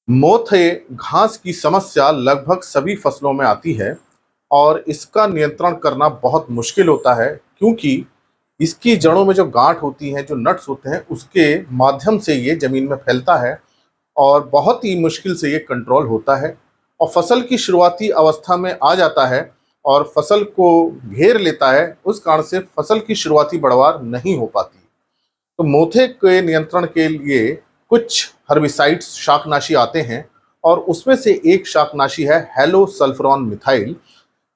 मोथे घास की समस्या लगभग सभी फसलों में आती है और इसका नियंत्रण करना बहुत मुश्किल होता है क्योंकि इसकी जड़ों में जो गांठ होती हैं, जो नट्स होते हैं, उसके माध्यम से ये ज़मीन में फैलता है और बहुत ही मुश्किल से ये कंट्रोल होता है और फसल की शुरुआती अवस्था में आ जाता है और फसल को घेर लेता है। उस कारण से फसल की शुरुआती बढ़वार नहीं हो पाती। तो मोथे के नियंत्रण के लिए कुछ हर्बिसाइड्स शाकनाशी आते हैं और उसमें से एक शाकनाशी है हेलोसल्फरॉन मिथाइल,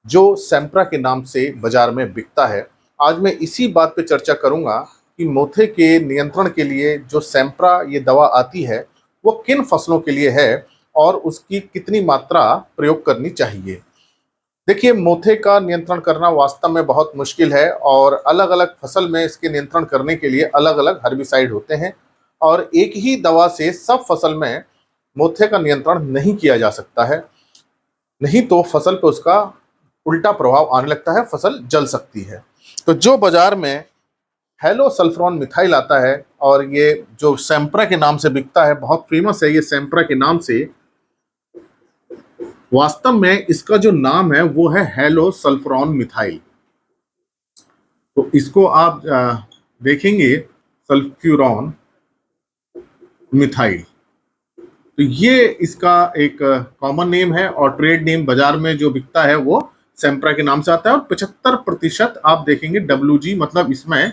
जो सैंप्रा के नाम से बाजार में बिकता है। आज मैं इसी बात पे चर्चा करूंगा कि मोथे के नियंत्रण के लिए जो सैंप्रा ये दवा आती है वो किन फसलों के लिए है और उसकी कितनी मात्रा प्रयोग करनी चाहिए। देखिए, मोथे का नियंत्रण करना वास्तव में बहुत मुश्किल है और अलग अलग फसल में इसके नियंत्रण करने के लिए अलग अलग हर्बिसाइड होते हैं और एक ही दवा से सब फसल में मोथे का नियंत्रण नहीं किया जा सकता है, नहीं तो फसल पे उसका उल्टा प्रभाव आने लगता है, फसल जल सकती है। तो जो बाजार में हेलोसल्फरॉन मिथाइल आता है और ये जो सैंप्रा के नाम से बिकता है, बहुत फेमस है ये सैंप्रा के नाम से। वास्तव में इसका जो नाम है वो है हेलोसल्फरॉन मिथाइल। तो इसको आप देखेंगे सल्फ्यूरॉन मिथाइल। तो ये इसका एक कॉमन नेम है और ट्रेड नेम बाजार में जो बिकता है वो सैंप्रा के नाम से आता है और 75% आप देखेंगे WG, मतलब इसमें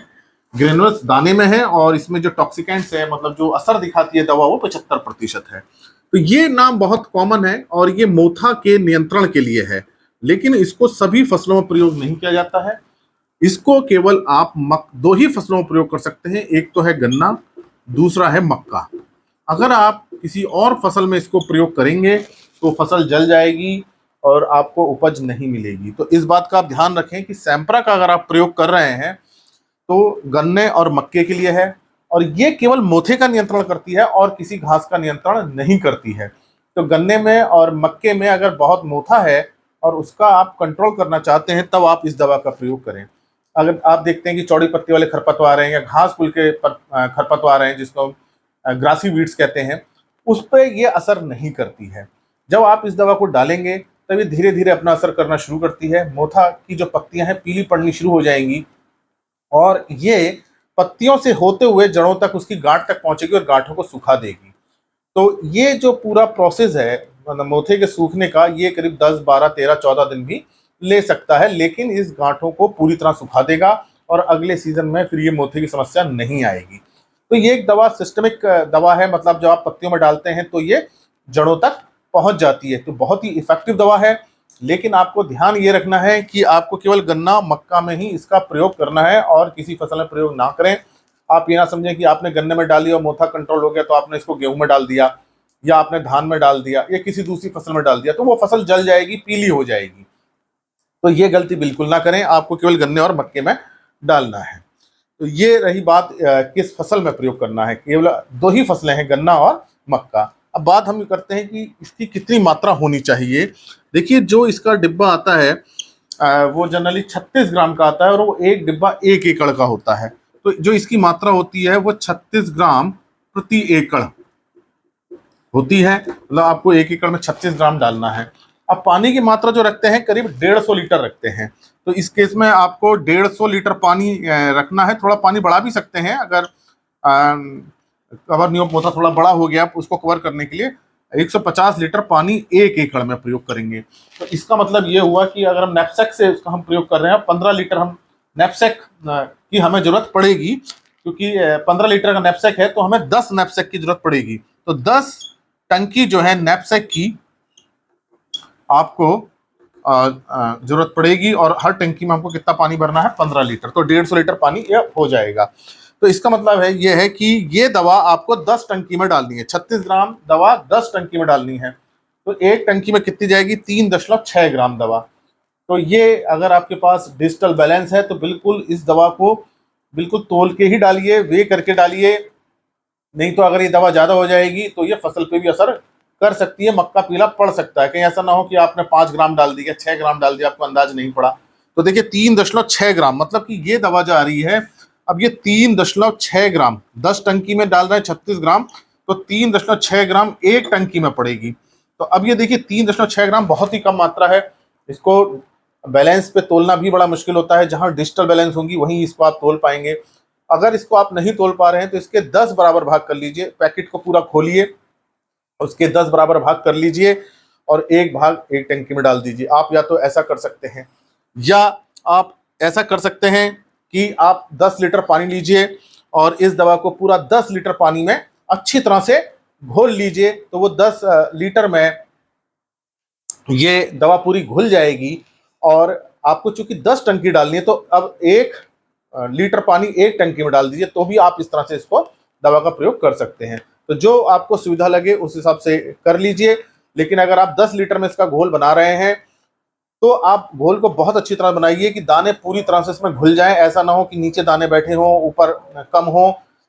ग्रेनुलस दाने में है और इसमें जो टॉक्सिकेंट्स है, मतलब जो असर दिखाती है दवा, वो 75% है। तो ये नाम बहुत कॉमन है और ये मोथा के नियंत्रण के लिए है, लेकिन इसको सभी फसलों में प्रयोग नहीं किया जाता है। इसको केवल आप दो ही फसलों में प्रयोग कर सकते हैं, एक तो है गन्ना, दूसरा है मक्का। अगर आप किसी और फसल में इसको प्रयोग करेंगे तो फसल जल जाएगी और आपको उपज नहीं मिलेगी। तो इस बात का आप ध्यान रखें कि सैंप्रा का अगर आप प्रयोग कर रहे हैं तो गन्ने और मक्के के लिए है और ये केवल मोथे का नियंत्रण करती है और किसी घास का नियंत्रण नहीं करती है। तो गन्ने में और मक्के में अगर बहुत मोथा है और उसका आप कंट्रोल करना चाहते हैं तब आप इस दवा का प्रयोग करें। अगर आप देखते हैं कि चौड़ी पत्ती वाले खरपतवार हैं या घास कुल के खरपतवार हैं, जिसको ग्रासी वीड्स कहते हैं, उस पर ये असर नहीं करती है। जब आप इस दवा को डालेंगे तब ये धीरे धीरे अपना असर करना शुरू करती है। मोथा की जो पत्तियां हैं पीली पड़नी शुरू हो जाएंगी और ये पत्तियों से होते हुए जड़ों तक, उसकी गांठ तक पहुंचेगी और गांठों को सुखा देगी। तो ये जो पूरा प्रोसेस है मतलब मोथे के सूखने का, ये करीब 10, 12, 13, 14 दिन भी ले सकता है, लेकिन इस गांठों को पूरी तरह सुखा देगा और अगले सीजन में फिर ये मोथे की समस्या नहीं आएगी। तो ये एक दवा सिस्टमिक दवा है, मतलब जब आप पत्तियों में डालते हैं तो ये जड़ों तक पहुंच जाती है। तो बहुत ही इफेक्टिव दवा है, लेकिन आपको ध्यान ये रखना है कि आपको केवल गन्ना मक्का में ही इसका प्रयोग करना है और किसी फसल में प्रयोग ना करें। आप ये ना समझें कि आपने गन्ने में डाली और मोथा कंट्रोल हो गया तो आपने इसको गेहूं में डाल दिया या आपने धान में डाल दिया या किसी दूसरी फसल में डाल दिया, तो वो फसल जल जाएगी, पीली हो जाएगी। तो ये गलती बिल्कुल ना करें, आपको केवल गन्ने और मक्के में डालना है। तो ये रही बात किस फसल में प्रयोग करना है। केवल दो ही फसलें हैं, गन्ना और मक्का। अब बात हम करते हैं कि इसकी कितनी मात्रा होनी चाहिए। देखिए, जो इसका डिब्बा आता है वो जनरली 36 ग्राम का आता है और वो एक डिब्बा 1 एकड़ का होता है। तो जो इसकी मात्रा होती है वो 36 ग्राम प्रति एकड़ होती है, मतलब आपको 1 एकड़ में 36 ग्राम डालना है। अब पानी की मात्रा जो रखते हैं करीब 150 लीटर रखते हैं। तो इस केस में आपको 150 लीटर पानी रखना है। थोड़ा पानी बढ़ा भी सकते हैं अगर कवर नहीं हो, पौधा थोड़ा बड़ा हो गया, उसको कवर करने के लिए 150 लीटर पानी 1 एकड़ में प्रयोग करेंगे। तो इसका मतलब ये हुआ कि अगर हम नैपसेक से उसका हम प्रयोग कर रहे हैं, 15 लीटर हम नैपसेक की हमें जरूरत पड़ेगी, क्योंकि 15 लीटर का नैपसेक है तो हमें 10 नैपसेक की जरूरत पड़ेगी। तो 10 टंकी जो है नैपसेक की आपको जरूरत पड़ेगी और हर टंकी में हमको कितना पानी भरना है, 15 लीटर। तो 150 लीटर पानी ये हो जाएगा। तो इसका मतलब है ये है कि ये दवा आपको 10 टंकी में डालनी है। 36 ग्राम दवा 10 टंकी में डालनी है। तो एक टंकी में कितनी जाएगी, 3.6 ग्राम दवा। तो ये अगर आपके पास डिजिटल बैलेंस है तो बिल्कुल इस दवा को बिल्कुल तोल के ही डालिए, वे करके डालिए। नहीं तो अगर ये दवा ज्यादा हो जाएगी तो ये फसल पे भी असर कर सकती है, मक्का पीला पड़ सकता है। कहीं ऐसा ना हो कि आपने 5 ग्राम डाल दिया, 6 ग्राम डाल दिया, आपको अंदाज नहीं पड़ा। तो देखिए 3.6 ग्राम, मतलब कि ये दवा जा रही है। अब ये 3.6 ग्राम 10 टंकी में डाल रहे हैं 36 ग्राम, तो 3.6 ग्राम एक टंकी में पड़ेगी। तो अब ये देखिए 3.6 ग्राम बहुत ही कम मात्रा है। इसको बैलेंस पे तोलना भी बड़ा मुश्किल होता है, जहां डिजिटल बैलेंस होंगी वहीं इसको आप तोल पाएंगे। अगर इसको आप नहीं तोल पा रहे हैं तो इसके 10 बराबर भाग कर लीजिए, पैकेट को पूरा खोलिए, उसके 10 बराबर भाग कर लीजिए और एक भाग एक टंकी में डाल दीजिए। आप या तो ऐसा कर सकते हैं, या आप ऐसा कर सकते हैं कि आप 10 लीटर पानी लीजिए और इस दवा को पूरा 10 लीटर पानी में अच्छी तरह से घोल लीजिए। तो वो 10 लीटर में ये दवा पूरी घुल जाएगी। और आपको चूंकि 10 टंकी डालनी है, तो अब 1 लीटर पानी एक टंकी में डाल दीजिए, तो भी आप इस तरह से इसको दवा का प्रयोग कर सकते हैं। तो जो आपको सुविधा लगे उस हिसाब से कर लीजिए। लेकिन अगर आप 10 लीटर में इसका घोल बना रहे हैं तो आप घोल को बहुत अच्छी तरह बनाइए कि दाने पूरी तरह से इसमें घुल जाएं। ऐसा ना हो कि नीचे दाने बैठे हों, ऊपर कम हो।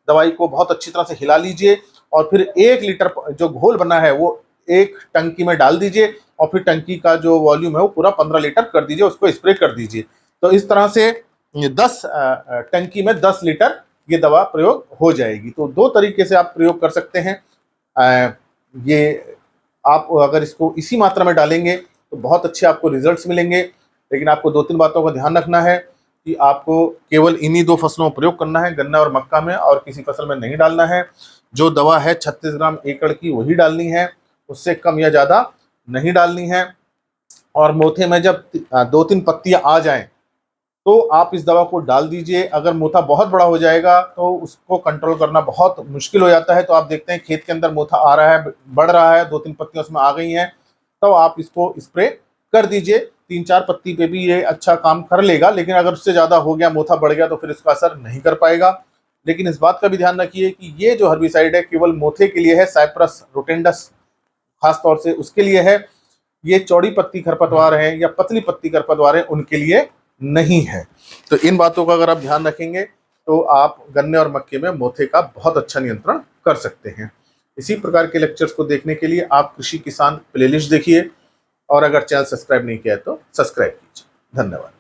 दवाई को बहुत अच्छी तरह से हिला लीजिए और फिर 1 लीटर जो घोल बना है वो एक टंकी में डाल दीजिए और फिर टंकी का जो वॉल्यूम है वो पूरा 15 लीटर कर दीजिए, उसको स्प्रे कर दीजिए। तो इस तरह से 10 टंकी में 10 लीटर ये दवा प्रयोग हो जाएगी। तो 2 तरीके से आप प्रयोग कर सकते हैं। ये आप अगर इसको इसी मात्रा में डालेंगे तो बहुत अच्छे आपको रिजल्ट्स मिलेंगे। लेकिन आपको 2-3 बातों का ध्यान रखना है कि आपको केवल इन्हीं 2 फसलों में प्रयोग करना है, गन्ना और मक्का में, और किसी फसल में नहीं डालना है। जो दवा है 36 ग्राम एकड़ की वही डालनी है, उससे कम या ज़्यादा नहीं डालनी है। और मोथे में जब 2-3 पत्तियां आ जाएं तो आप इस दवा को डाल दीजिए। अगर मोथा बहुत बड़ा हो जाएगा तो उसको कंट्रोल करना बहुत मुश्किल हो जाता है। तो आप देखते हैं खेत के अंदर मोथा आ रहा है, बढ़ रहा है, 2-3 पत्तियां उसमें आ गई हैं, तो आप इसको स्प्रे कर दीजिए। 3-4 पत्ती पे भी ये अच्छा काम कर लेगा। लेकिन अगर उससे ज़्यादा हो गया, मोथा बढ़ गया, तो फिर इसका असर नहीं कर पाएगा। लेकिन इस बात का भी ध्यान रखिए कि ये जो हर्बिसाइड है केवल मोथे के लिए है, साइप्रस रोटेंडस खास तौर से उसके लिए है। ये चौड़ी पत्ती खरपतवार है या पतली पत्ती खरपतवार है, उनके लिए नहीं है। तो इन बातों का अगर आप ध्यान रखेंगे तो आप गन्ने और मक्के में मोथे का बहुत अच्छा नियंत्रण कर सकते हैं। इसी प्रकार के लेक्चर्स को देखने के लिए आप कृषि किसान प्लेलिस्ट देखिए, और अगर चैनल सब्सक्राइब नहीं किया है तो सब्सक्राइब कीजिए। धन्यवाद।